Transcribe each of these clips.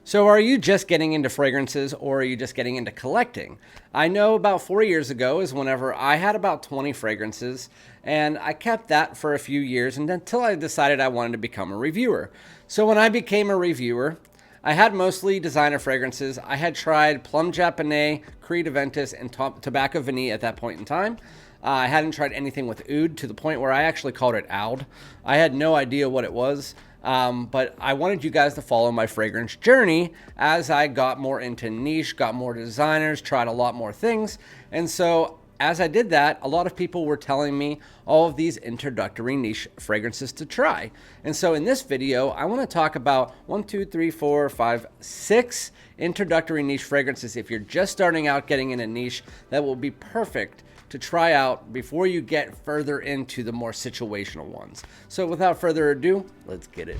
So are you just getting into fragrances or are you just getting into collecting? I know about 4 years ago is whenever I had about 20 fragrances and I kept that for a few years and until I decided I wanted to become a reviewer. So when I became a reviewer, I had mostly designer fragrances. I had tried Plum Japonais, Creed Aventus, and Tobacco Vanille at that point in time. I hadn't tried anything with Oud to the point where I actually called it Oud. I had no idea what it was. But I wanted you guys to follow my fragrance journey as I got more into niche, got more designers, tried a lot more things. And so as I did that, a lot of people were telling me all of these introductory niche fragrances to try. And so in this video, I want to talk about 6 introductory niche fragrances if you're just starting out getting in a niche that will be perfect to try out before you get further into the more situational ones. So without further ado, let's get it.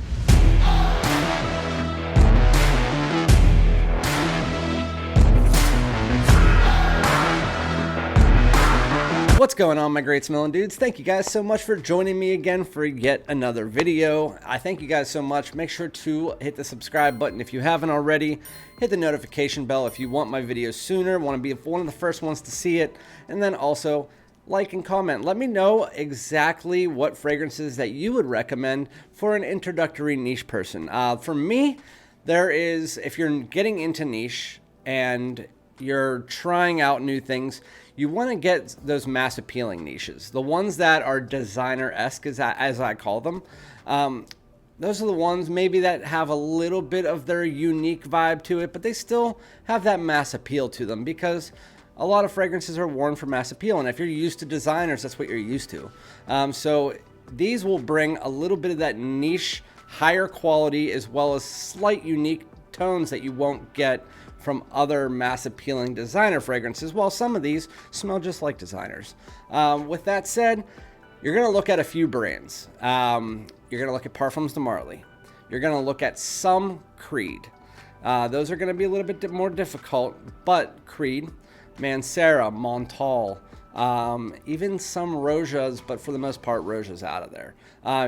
What's going on, my great smelling dudes? Thank you guys so much for joining me again for yet another video. I thank you guys so much. Make sure to hit the subscribe button if you haven't already. Hit the notification bell if you want my videos sooner, want to be one of the first ones to see it. And then also like and comment. Let me know exactly what fragrances that you would recommend for an introductory niche person. For me, if you're getting into niche and you're trying out new things, you want to get those mass appealing niches, the ones that are designer-esque, as I call them. Those are the ones maybe that have a little bit of their unique vibe to it, but they still have that mass appeal to them because a lot of fragrances are worn for mass appeal. And if you're used to designers, that's what you're used to. So these will bring a little bit of that niche, higher quality, as well as slight unique tones that you won't get from other mass appealing designer fragrances, while some of these smell just like designers. With that said, you're gonna look at a few brands. You're gonna look at Parfums de Marly. You're gonna look at some Creed. Those are gonna be a little bit more difficult, but Creed, Mancera, Montale, even some Rojas, but for the most part, Roja's out of there.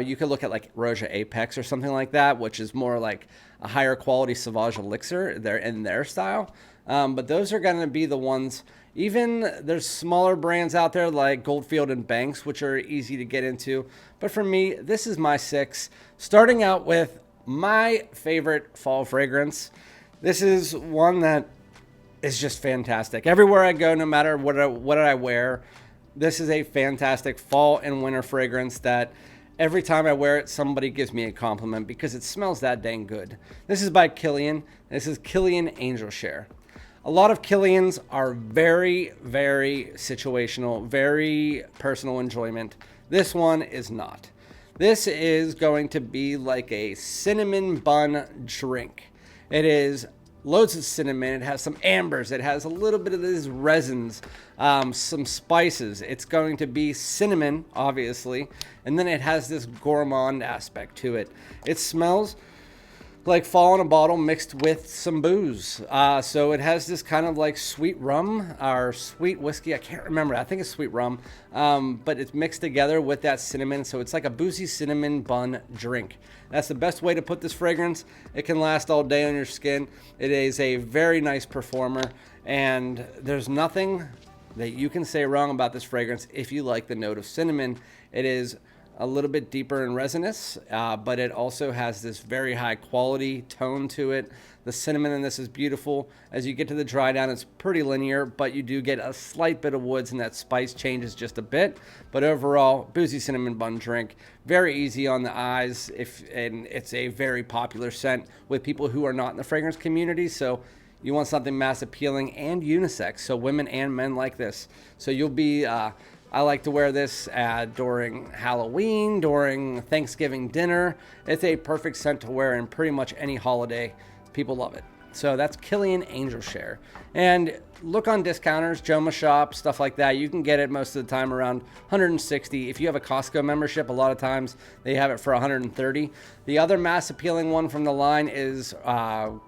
You could look at like Roja Apex or something like that, which is more like a higher quality Sauvage Elixir in their style. But those are going to be the ones. Even there's smaller brands out there like Goldfield and Banks, which are easy to get into. But for me, this is my 6. Starting out with my favorite fall fragrance. This is one that is just fantastic. Everywhere I go, no matter what I wear, this is a fantastic fall and winter fragrance that every time I wear it, somebody gives me a compliment because it smells that dang good. This is by Killian. This is Kilian Angel Share. A lot of Kilians are very, very situational, very personal enjoyment. This one is not. This is going to be like a cinnamon bun drink. It is loads of cinnamon. It has some ambers. It has a little bit of these resins, some spices. It's going to be cinnamon, obviously, and then it has this gourmand aspect to it. It smells like fall in a bottle mixed with some booze. So it has this kind of like sweet rum or sweet whiskey. I can't remember. I think it's sweet rum, but it's mixed together with that cinnamon. So it's like a boozy cinnamon bun drink. That's the best way to put this fragrance. It can last all day on your skin. It is a very nice performer, and there's nothing that you can say wrong about this fragrance if you like the note of cinnamon. It is a little bit deeper in resinous, but it also has this very high quality tone to it. The cinnamon in this is beautiful. As you get to the dry down, it's pretty linear, but you do get a slight bit of woods and that spice changes just a bit. But overall, boozy cinnamon bun drink, very easy on the eyes, and it's a very popular scent with people who are not in the fragrance community. So you want something mass appealing and unisex, so women and men like this. So you'll be I like to wear this during Halloween, during Thanksgiving dinner. It's a perfect scent to wear in pretty much any holiday. People love it. So that's Kilian Angel Share. And look on discounters, JOMASHOP, stuff like that. You can get it most of the time around 160. If you have a Costco membership, a lot of times they have it for 130. The other mass appealing one from the line is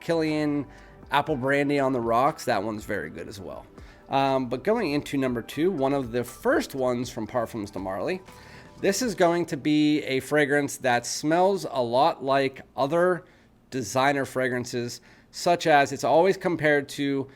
Killian Apple Brandy on the Rocks. That one's very good as well. But going into number 2, one of the first ones from Parfums de Marly, this is going to be a fragrance that smells a lot like other designer fragrances such as it's always compared to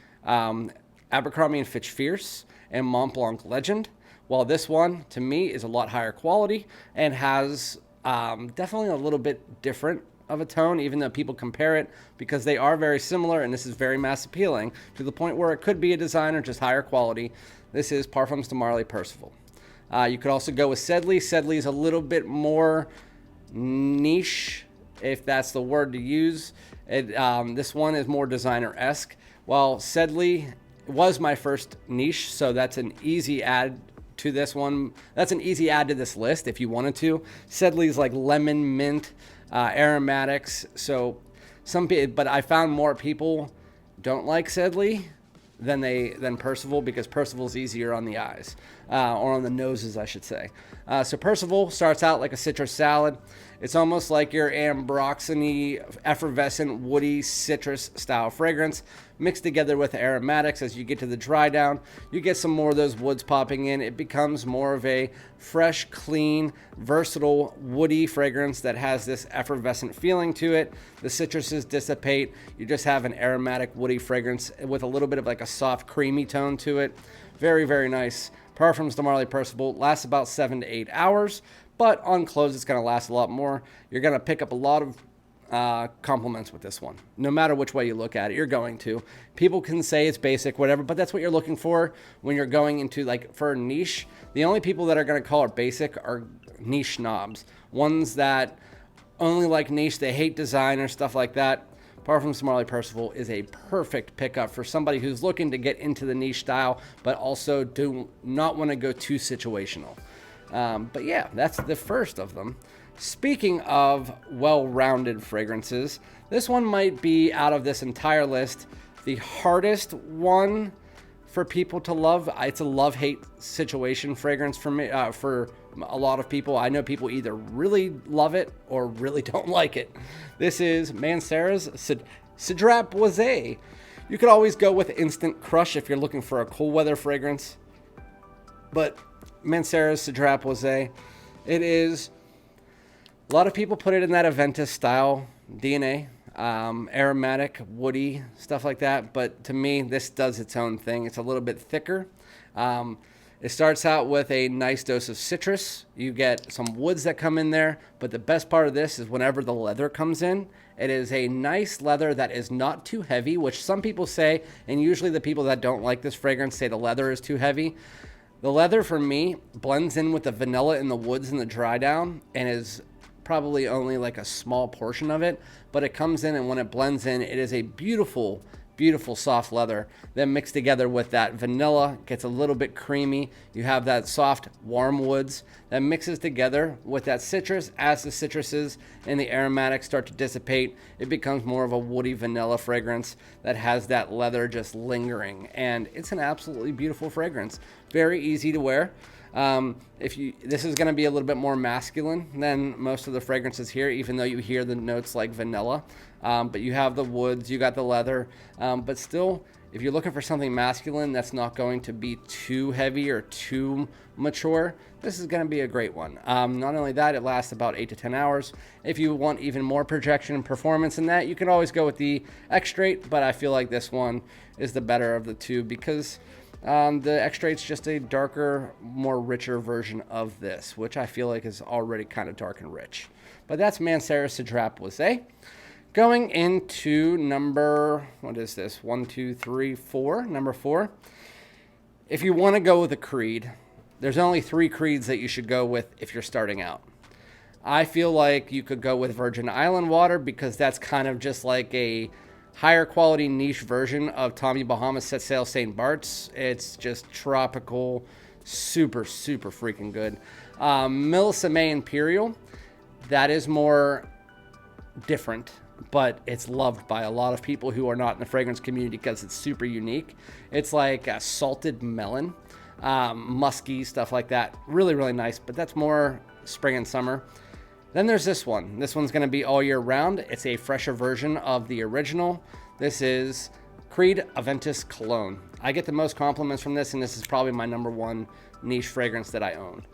Abercrombie & Fitch Fierce and Mont Blanc Legend, while this one, to me, is a lot higher quality and has definitely a little bit different of a tone, even though people compare it, because they are very similar, and this is very mass appealing to the point where it could be a designer, just higher quality. This is Parfums de Marly Percival. You could also go with Sedley. Sedley is a little bit more niche, if that's the word to use. This one is more designer-esque, while Sedley was my first niche, so that's an easy add to this one. That's an easy add to this list if you wanted to. Sedley's like lemon, mint, aromatics. So but I found more people don't like Sedley than Percival, because Percival's easier on the eyes, or on the noses, I should say. So Percival starts out like a citrus salad. It's almost like your ambroxany, effervescent, woody, citrus style fragrance mixed together with aromatics. As you get to the dry down, you get some more of those woods popping in. It becomes more of a fresh, clean, versatile, woody fragrance that has this effervescent feeling to it. The citruses dissipate. You just have an aromatic, woody fragrance with a little bit of like a soft, creamy tone to it. Very, very nice. Parfums de Marly Percival lasts about 7 to 8 hours, but on close it's going to last a lot more. You're going to pick up a lot of compliments with this one. No matter which way you look at it, you're going to. People can say it's basic, whatever, but that's what you're looking for when you're going into, like, for a niche. The only people that are going to call it basic are niche snobs. Ones that only like niche, they hate design or stuff like that. Parfums de Marly Percival is a perfect pickup for somebody who's looking to get into the niche style, but also do not want to go too situational. But yeah, that's the first of them. Speaking of well-rounded fragrances, this one might be, out of this entire list, the hardest one for people to love. It's a love-hate situation fragrance for me, for a lot of people. I know people either really love it or really don't like it. This is Mancera's Cedrat Boise. You could always go with Instant Crush if you're looking for a cool weather fragrance, but Mancera's Cedrat Boise, it is, a lot of people put it in that Aventus style DNA, aromatic, woody, stuff like that. But to me, this does its own thing. It's a little bit thicker. It starts out with a nice dose of citrus. You get some woods that come in there. But the best part of this is whenever the leather comes in, it is a nice leather that is not too heavy, which some people say, and usually the people that don't like this fragrance say the leather is too heavy. The leather, for me, blends in with the vanilla in the woods and the dry down, and is probably only like a small portion of it, but it comes in, and when it blends in, it is a beautiful, beautiful soft leather. Then mixed together with that vanilla, gets a little bit creamy. You have that soft, warm woods that mixes together with that citrus. As the citruses and the aromatics start to dissipate, it becomes more of a woody vanilla fragrance that has that leather just lingering, and it's an absolutely beautiful fragrance. Very easy to wear. This is going to be a little bit more masculine than most of the fragrances here, even though you hear the notes like vanilla. But you have the woods, you got the leather, but still, if you're looking for something masculine that's not going to be too heavy or too mature, this is going to be a great one. Not only that, it lasts about 8 to 10 hours. If you want even more projection and performance in that, you can always go with the Extrait, but I feel like this one is the better of the two, because the Extrait's just a darker, more richer version of this, which I feel like is already kind of dark and rich. But that's Mancera's Cedrat Boise. Going into number, what is this? 1, 2, 3, 4. Number 4. If you want to go with a creed, there's only 3 creeds that you should go with if you're starting out. I feel like you could go with Virgin Island Water, because that's kind of just like a higher quality niche version of Tommy Bahama's Set Sail St. Bart's. It's just tropical, super, super freaking good. Melissa May Imperial, that is more different, but it's loved by a lot of people who are not in the fragrance community because it's super unique. It's like a salted melon, musky, stuff like that. Really, really nice, but that's more spring and summer. Then there's this one. This one's going to be all year round. It's a fresher version of the original. This is Creed Aventus Cologne. I get the most compliments from this, and this is probably my number 1 niche fragrance that I own.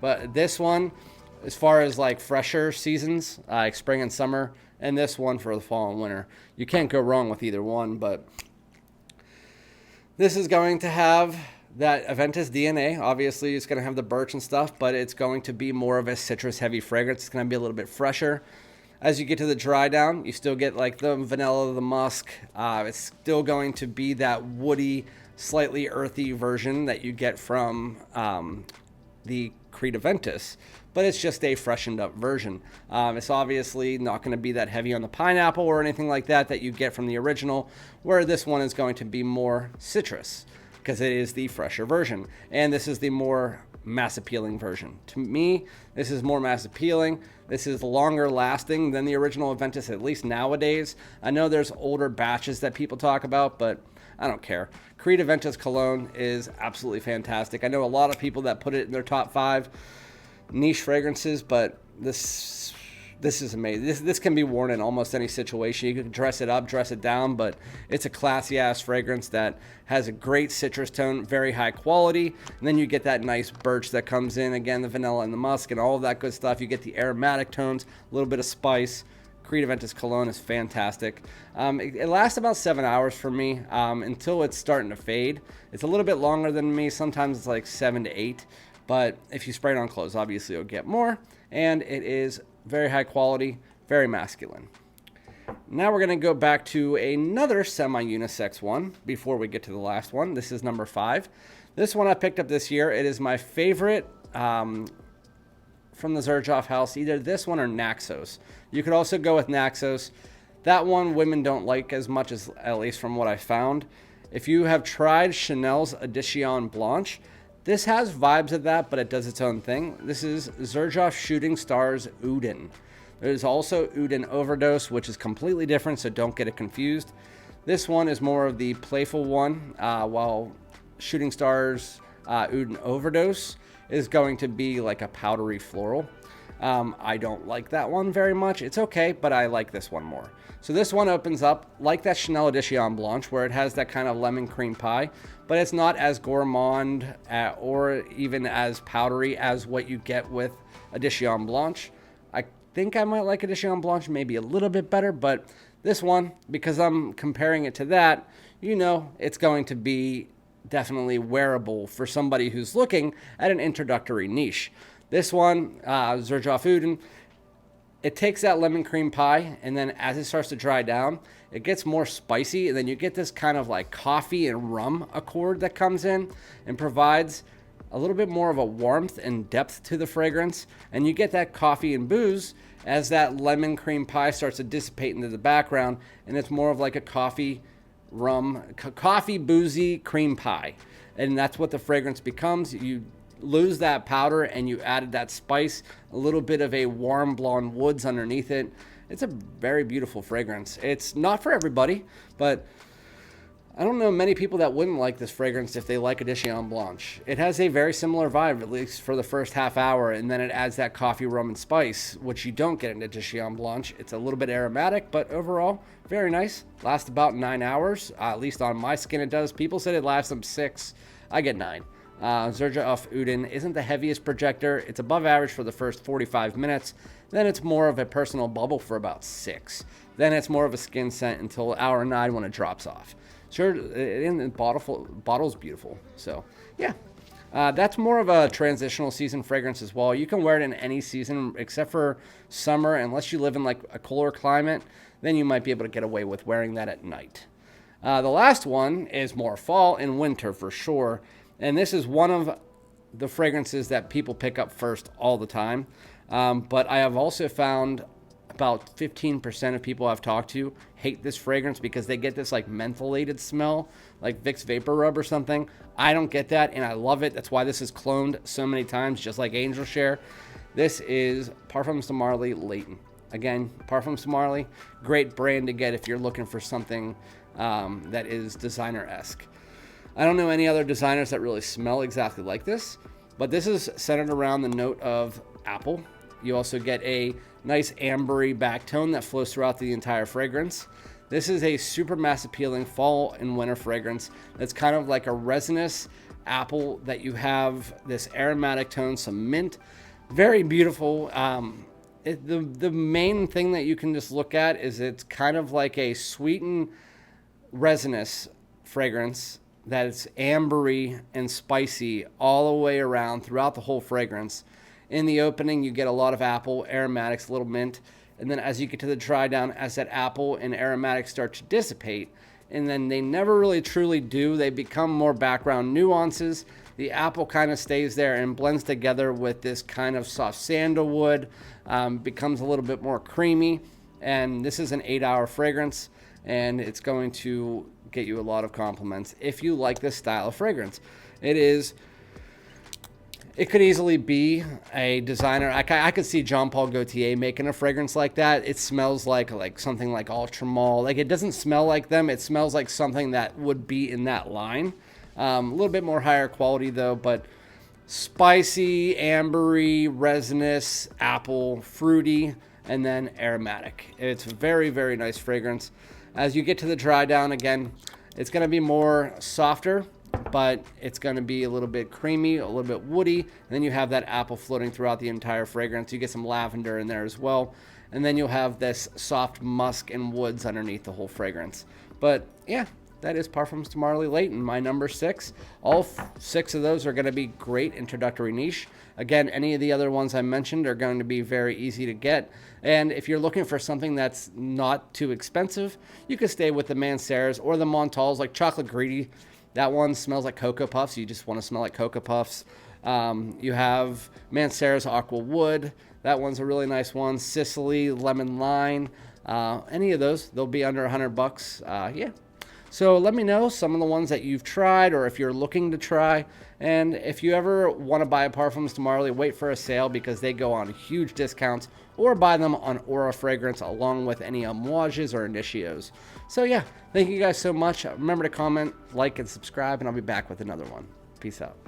But this one, as far as like fresher seasons, like spring and summer, and this one for the fall and winter. You can't go wrong with either one, but this is going to have that Aventus DNA. Obviously, it's going to have the birch and stuff, but it's going to be more of a citrus-heavy fragrance. It's going to be a little bit fresher. As you get to the dry down, you still get like the vanilla, the musk. It's still going to be that woody, slightly earthy version that you get from the Creed Aventus, but it's just a freshened up version. It's obviously not going to be that heavy on the pineapple or anything like that you get from the original, where this one is going to be more citrus because it is the fresher version. And this is the more mass appealing version. To me, this is more mass appealing. This is longer lasting than the original Aventus, at least nowadays. I know there's older batches that people talk about, but I don't care. Creed Aventus Cologne is absolutely fantastic. I know a lot of people that put it in their top 5 niche fragrances, but this is amazing. This can be worn in almost any situation. You can dress it up, dress it down, but it's a classy ass fragrance that has a great citrus tone, very high quality. And then you get that nice birch that comes in, again, the vanilla and the musk and all of that good stuff. You get the aromatic tones, a little bit of spice. Creed Aventus Cologne is fantastic. It lasts about 7 hours for me until it's starting to fade. It's a little bit longer than me. Sometimes it's like 7 to 8. But if you spray it on clothes, obviously you'll get more. And it is very high quality, very masculine. Now we're going to go back to another semi-unisex one before we get to the last one. This is number 5. This one I picked up this year. It is my favorite from the Xerjoff house, either this one or Naxos. You could also go with Naxos. That one women don't like as much, as at least from what I found. If you have tried Chanel's Edition Blanche, this has vibes of that, but it does its own thing. This is Xerjoff Shooting Stars Uden. There's also Uden Overdose, which is completely different, so don't get it confused. This one is more of the playful one, while Shooting Stars Uden Overdose is going to be like a powdery floral. I don't like that one very much. It's okay, but I like this one more. So this one opens up like that Chanel Edition Blanche, where it has that kind of lemon cream pie, but it's not as gourmand or even as powdery as what you get with Edition Blanche. I think I might like Edition Blanche maybe a little bit better, but this one, because I'm comparing it to that, you know, it's going to be definitely wearable for somebody who's looking at an introductory niche. This one, Xerjoff Uden, it takes that lemon cream pie, and then as it starts to dry down, it gets more spicy, and then you get this kind of like coffee and rum accord that comes in and provides a little bit more of a warmth and depth to the fragrance. And you get that coffee and booze as that lemon cream pie starts to dissipate into the background, and it's more of like a coffee boozy cream pie. And that's what the fragrance becomes. You lose that powder and you added that spice, a little bit of a warm blonde woods underneath it. It's a very beautiful fragrance. It's not for everybody, but I don't know many people that wouldn't like this fragrance if they like Edition Blanche. It has a very similar vibe, at least for the first half hour, and then it adds that coffee, rum, and spice, which you don't get in Edition Blanche. It's a little bit aromatic, but overall, very nice. Lasts about 9 hours, at least on my skin it does. People said it lasts them 6. I get 9. Xerjoff Uden isn't the heaviest projector. It's above average for the first 45 minutes. Then it's more of a personal bubble for about 6. Then it's more of a skin scent until hour 9 when it drops off. Sure, in the bottle's beautiful. So, yeah. That's more of a transitional season fragrance as well. You can wear it in any season except for summer. Unless you live in like a cooler climate, then you might be able to get away with wearing that at night. The last one is more fall and winter for sure. And this is one of the fragrances that people pick up first all the time. But I have also found about 15% of people I've talked to hate this fragrance because they get this like mentholated smell, like Vicks Vapor Rub or something. I don't get that, and I love it. That's why this is cloned so many times, just like Angel Share. This is Parfums de Marly Layton. Again, Parfums de Marly, great brand to get if you're looking for something that is designer-esque. I don't know any other designers that really smell exactly like this, but this is centered around the note of apple. You also get a nice ambery back tone that flows throughout the entire fragrance. This is a super mass appealing fall and winter fragrance that's kind of like a resinous apple that you have this aromatic tone, some mint, Very beautiful. The main thing that you can just look at is it's kind of like a sweetened resinous fragrance that is ambery and spicy all the way around throughout the whole fragrance. In the opening, you get a lot of apple, aromatics, a little mint, and then as you get to the dry down, as that apple and aromatics start to dissipate, and then they never really truly do, they become more background nuances. The apple kind of stays there and blends together with this kind of soft sandalwood, becomes a little bit more creamy, and this is an 8-hour fragrance, and it's going to get you a lot of compliments if you like this style of fragrance. It could easily be a designer. I could see Jean Paul Gaultier making a fragrance like that. It smells like something like Ultramol. Like, it doesn't smell like them. It smells like something that would be in that line. A little bit more higher quality though, but spicy, ambery, resinous, apple, fruity, and then aromatic. It's a very, very nice fragrance. As you get to the dry down, again, it's going to be more softer, but it's going to be a little bit creamy, a little bit woody, and then you have that apple floating throughout the entire fragrance. You get some lavender in there as well, and then you'll have this soft musk and woods underneath the whole fragrance. But yeah, that is Parfums de Marly Layton, my number 6. All 6 of those are going to be great introductory niche. Again, any of the other ones I mentioned are going to be very easy to get. And if you're looking for something that's not too expensive, you can stay with the Manceras or the Montales, like Chocolate Greedy. That one smells like Cocoa Puffs. You just want to smell like Cocoa Puffs. You have Mancera's Aqua Wood. That one's a really nice one. Sicily, Lemon Lime. Any of those, they'll be under $100. Yeah. So let me know some of the ones that you've tried, or if you're looking to try. And if you ever want to buy a Parfums de Marly, wait for a sale because they go on huge discounts, or buy them on Aura Fragrance along with any hommages or initios. So yeah, thank you guys so much. Remember to comment, like, and subscribe, and I'll be back with another one. Peace out.